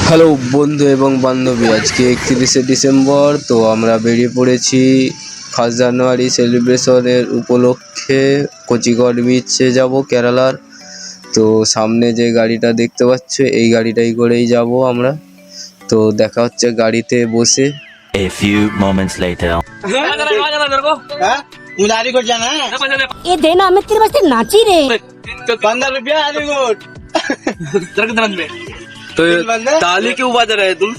Hello বন্ধু এবং বান্ধবী, আজকে 31শে ডিসেম্বর। তো আমরা বেরিয়ে পড়েছি 1 জানুয়ারি সেলিব্রেশনের উপলক্ষে কোচিগড় বিচে যাব কেরালার। তো সামনে যে গাড়িটা দেখতে পাচ্ছ এই গাড়িটাই করেই যাব আমরা। তো দেখা হচ্ছে গাড়িতে বসে। A few moments later. उधारी को जाना है। ये देना मैं तेरे वास्ते नाची रे। 15 रुपया आधी कोट। तो ताली क्यों बजा रहे तुम?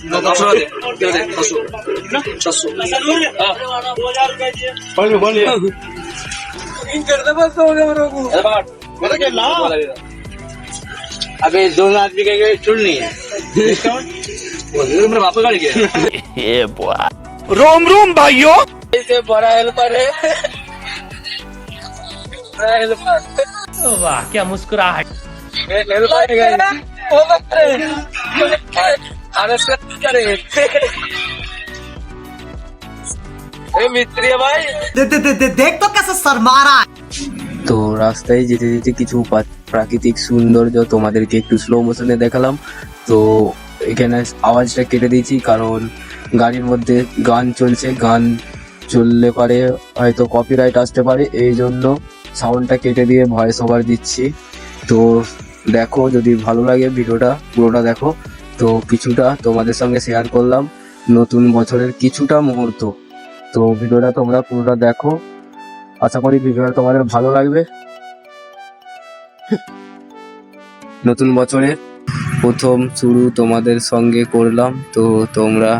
अबे 2 आदमी के छुड़ नहीं है। मेरे बापू गाड़ी के Yeah, boy. रोम रोम भाइयों, इसे बड़ा हेल्पर है। वाह क्या मुस्कुराहट। देख तो कैसे शर्मा रहा है। তো রাস্তায় যেতে যেতে কিছু প্রাকৃতিক সৌন্দর্য তোমাদেরকে একটু স্লো মোশনে দেখালাম। তো এখানে আওয়াজটা কেটে দিয়েছি কারণ গাড়ির মধ্যে গান চলছে, গান চললে পারে হয়তো কপিরাইট আসতে পারে, এই জন্য সাউন্ডটা কেটে দিয়ে ভয়েস ওভার দিচ্ছি। তো দেখো, যদি ভালো লাগে ভিডিওটা পুরোটা দেখো। তো কিছুটা তোমাদের সঙ্গে শেয়ার করলাম নতুন বছরের কিছুটা মুহূর্ত। তো ভিডিওটা তোমরা পুরোটা দেখো, আশা করি ভিডিওটা তোমাদের ভালো লাগবে। নতুন বছরের প্রথম শুরু তোমাদের সঙ্গে করলাম। তো তোমরা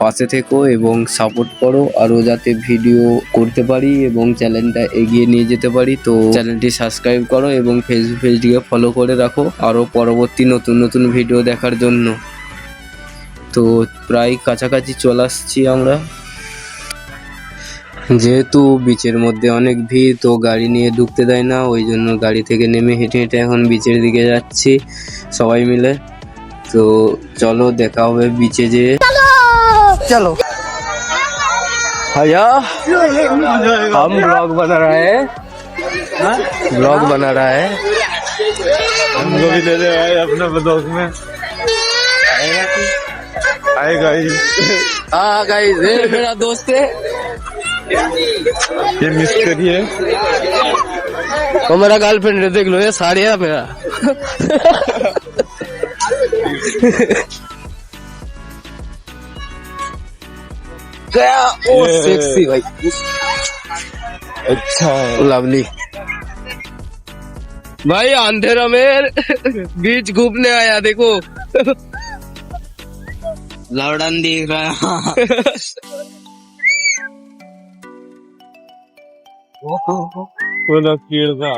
পাশে থেকো এবং সাপোর্ট করো, আরও যাতে ভিডিও করতে পারি এবং চ্যানেলটা এগিয়ে নিয়ে যেতে পারি। তো চ্যানেলটি সাবস্ক্রাইব করো এবং ফেসবুক পেজটিকে ফলো করে রাখো আরও পরবর্তী নতুন নতুন ভিডিও দেখার জন্য। তো প্রায় কাছাকাছি চলে আসছি আমরা। যেহেতু বিচের মধ্যে অনেক ভিড়, তো গাড়ি নিয়ে ঢুকতে দেয় না, ওই জন্য গাড়ি থেকে নেমে হেঁটে হেঁটে এখন বিচের দিকে যাচ্ছি সবাই মিলে। তো চলো, দেখা হবে বিচে যেয়ে। चलो भैया, हम ब्लॉग बना रहा है, ब्लॉग बना रहा है। हमको भी ले ले भाई अपने ब्लॉग में। आएगा ही। हाँ गाइस, ये मेरा दोस्त है, ये मिस करिए। वो मेरा गर्लफ्रेंड है, देख लो ये साड़ी है मेरा। गया ओ सेक्सी भाई, अच्छा है। लवली भाई। अंधेरा में बीच घूमने आया, देखो लौड़न दिख रहा है। पूरा कीड़ था।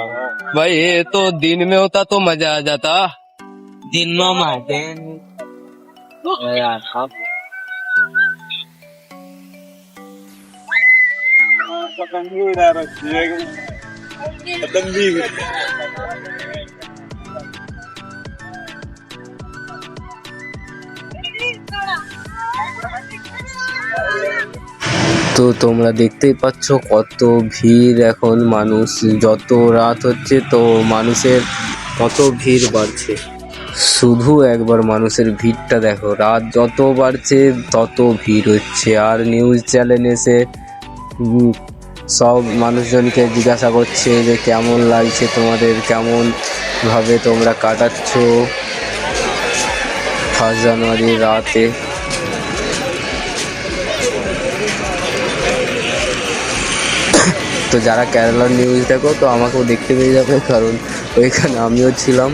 भाई ये तो दिन में होता तो मजा आ जाता। दिन में मारते हैं यार। पतंग भी उड़ा रखी है। पतंग भी তো তোমরা দেখতেই পাচ্ছ কত ভিড় এখন, মানুষ যত রাত হচ্ছে তো মানুষের কত ভিড় বাড়ছে। শুধু একবার মানুষের ভিড়টা দেখো, রাত যত বাড়ছে তত ভিড় হচ্ছে। আর নিউজ চ্যানেল এসে সব মানুষজনকে জিজ্ঞাসা করছে যে কেমন লাগছে তোমাদের, কেমন ভাবে তোমরা কাটাচ্ছ 1 জানুয়ারির রাতে। তো যারা কেরালার নিউজ দেখো তো আমাকেও দেখতে পেয়ে যাবে, কারণ ওইখানে আমিও ছিলাম।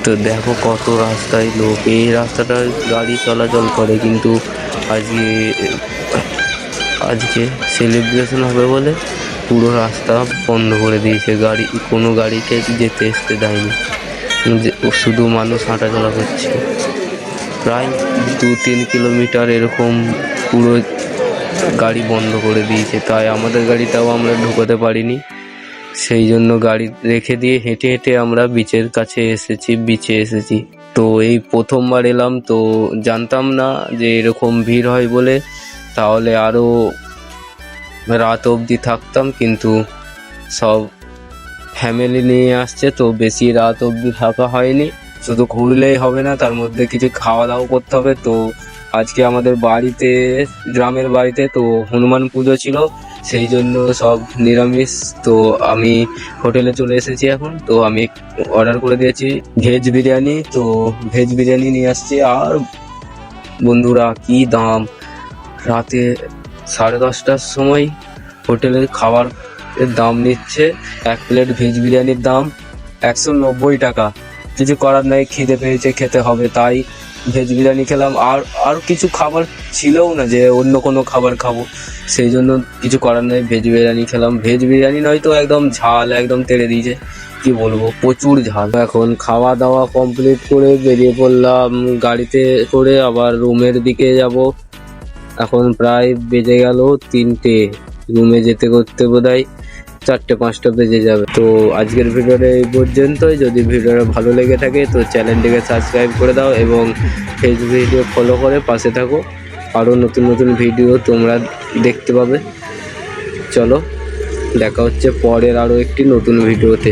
তো দেখো কত রাস্তায় লোক, এই রাস্তাটা গাড়ি চলাচল করে, কিন্তু আজকে সেলিব্রেশন হবে বলে পুরো রাস্তা বন্ধ করে দিয়েছে, কোনো গাড়িকে যেতে আসতে দেয়নি, শুধু মানুষ হাঁটাচলা করছে। প্রায় 2-3 কিলোমিটার এরকম পুরো গাড়ি বন্ধ করে দিয়েছে, তাই আমাদের গাড়িটাও আমরা ঢুকোতে পারিনি। সেই জন্য গাড়ি রেখে দিয়ে হেঁটে হেঁটে আমরা বিচের কাছে বিচে এসেছি। তো এই প্রথমবার এলাম, তো জানতাম না যে এরকম ভিড় হয় বলে, তাহলে আরও রাত অবধি থাকতাম, কিন্তু সব ফ্যামিলি নিয়ে আসছে, তো বেশি রাত অবধি থাকা হয়নি। শুধু ঘুরলেই হবে না, তার মধ্যে কিছু খাওয়া দাওয়া করতে হবে। তো আজকে আমাদের বাড়িতে, গ্রামের বাড়িতে তো হনুমান পুজো ছিল, সেই জন্য সব নিরামিষ। তো আমি হোটেলে চলে এসেছি এখন। তো আমি অর্ডার করে দিয়েছি ভেজ বিরিয়ানি। তো ভেজ বিরিয়ানি নিয়ে আসছি। আর বন্ধুরা কি দাম! রাতে 10:30টার সময় হোটেলের খাবার এর দাম নিচ্ছে, এক প্লেট ভেজ বিরিয়ানির দাম 190 টাকা। কিছু করার নাই, খিদে পেয়েছে, খেতে হবে, তাই ভেজ বিরিয়ানি খেলাম। আর কিছু খাবার ছিলও না যে অন্য কোনো খাবার খাবো, সেই জন্য কিছু করার নাই, ভেজ বিরিয়ানি খেলাম। ভেজ বিরিয়ানি নয় তো একদম ঝাল, একদম তেড়ে দিয়েছে, কি বলবো, প্রচুর ঝাল। এখন খাওয়া দাওয়া কমপ্লিট করে বেরিয়ে পড়লাম গাড়িতে করে, আবার রুমের দিকে যাব। এখন প্রায় বেজে গেল 3টে, রুমে যেতে করতে বোধহয় 4টে-5টা বেজে যাবে। তো আজকের ভিডিওটা এই পর্যন্তই। যদি ভিডিওটা ভালো লেগে থাকে তো চ্যানেলটিকে সাবস্ক্রাইব করে দাও এবং ফেসবুক ভিডিও ফলো করে পাশে থাকো। আরও নতুন নতুন ভিডিও তোমরা দেখতে পাবে। চলো, দেখা হচ্ছে পরের আরও একটি নতুন ভিডিওতে।